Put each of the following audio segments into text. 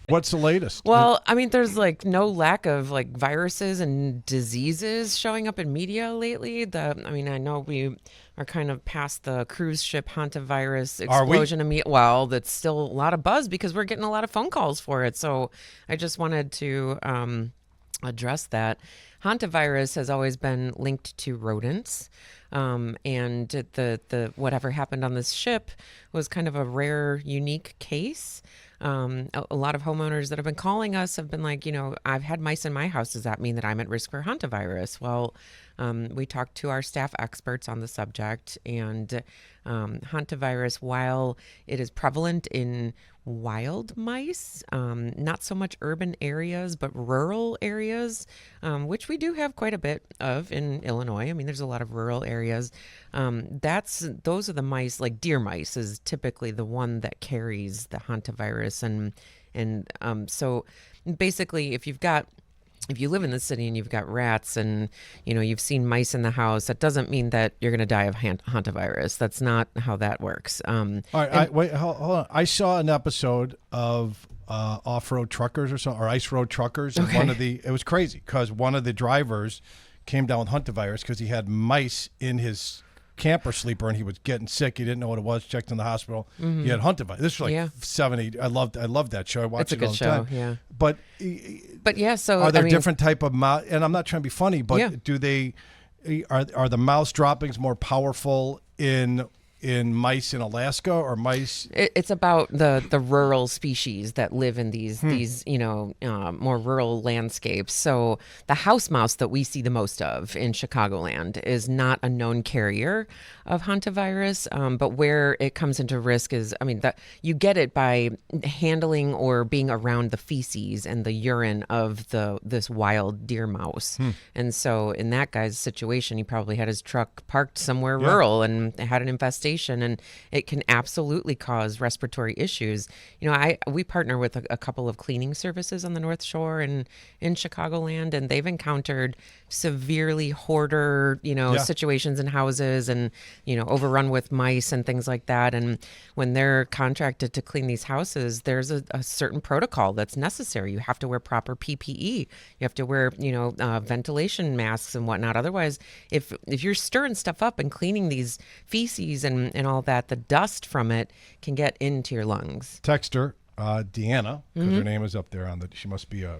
What's the latest? Well, I mean, there's like no lack of like viruses and diseases showing up in media lately. I mean, I know we are kind of past the cruise ship Hantavirus Are we? explosion. Well, that's still a lot of buzz because we're getting a lot of phone calls for it. So I just wanted to address that. Hantavirus has always been linked to rodents. And the whatever happened on this ship was kind of a rare, unique case. A lot of homeowners that have been calling us have been like, I've had mice in my house. Does that mean that I'm at risk for hantavirus? Well, we talked to our staff experts on the subject, and hantavirus, while it is prevalent in wild mice, not so much urban areas, but rural areas, which we do have quite a bit of in Illinois. I mean, there's a lot of rural areas. Those are the mice, like deer mice is typically the one that carries the hantavirus. So basically, if you live in the city and you've got rats and you've seen mice in the house, that doesn't mean that you're going to die of hantavirus. That's not how that works. All right, wait, hold on. I saw an episode of off-road truckers or ice road truckers. And Okay. it was crazy because one of the drivers came down with hantavirus because he had mice in his camper sleeper and he was getting sick. He didn't know what it was. Checked in the hospital. Mm-hmm. He had hantavirus. This was like Yeah. 70. I loved that show. I watched It's a it all good the show. time. Yeah. But yeah, so are there I mean, different type of mouse? And I'm not trying to be funny, but Yeah. do they are the mouse droppings more powerful in mice in Alaska or mice? It's about the rural species that live in these more rural landscapes. So the house mouse that we see the most of in Chicagoland is not a known carrier of hantavirus, but where it comes into risk is, that you get it by handling or being around the feces and the urine of this wild deer mouse. And so in that guy's situation, he probably had his truck parked somewhere rural and had an infestation, and it can absolutely cause respiratory issues. We partner with a couple of cleaning services on the North Shore and in Chicagoland, and they've encountered severely hoarder, situations in houses and, overrun with mice and things like that. And when they're contracted to clean these houses, there's a certain protocol that's necessary. You have to wear proper PPE. You have to wear, ventilation masks and whatnot. Otherwise, if you're stirring stuff up and cleaning these feces and all that, the dust from it can get into your lungs. Texter, Deanna, because her name is up there she must be a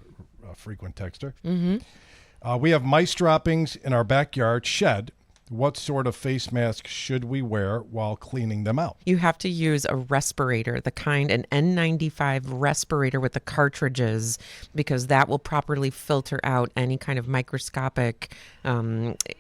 frequent texter. We have mice droppings in our backyard shed. What sort of face mask should we wear while cleaning them out? You have to use a respirator, an N95 respirator with the cartridges, because that will properly filter out any kind of microscopic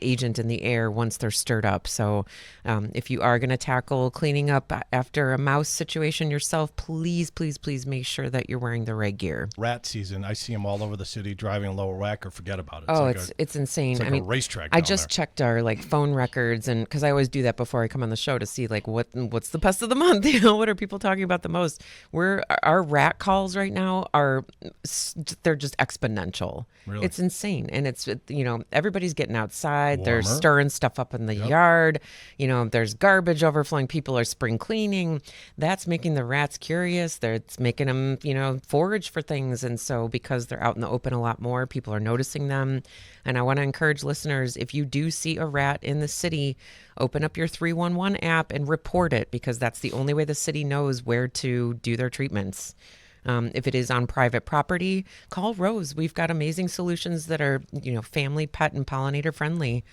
agent in the air once they're stirred up. So if you are going to tackle cleaning up after a mouse situation yourself, please, please, please make sure that you're wearing the right gear. Rat season. I see them all over the city driving a lower whack or forget about it. It's insane. It's like a racetrack. I just checked our phone records, and because I always do that before I come on the show to see what's the pest of the month. What are people talking about the most? Our rat calls right now they're just exponential. Really? It's insane, and it's everybody's getting outside. Warmer. They're stirring stuff up in the yard. There's garbage overflowing. People are spring cleaning. That's making the rats curious. It's making them forage for things, and so because they're out in the open a lot more, people are noticing them. And I want to encourage listeners, if you do see a rat in the city, open up your 311 app and report it, because that's the only way the city knows where to do their treatments. If it is on private property, call Rose. We've got amazing solutions that are, family, pet, and pollinator friendly.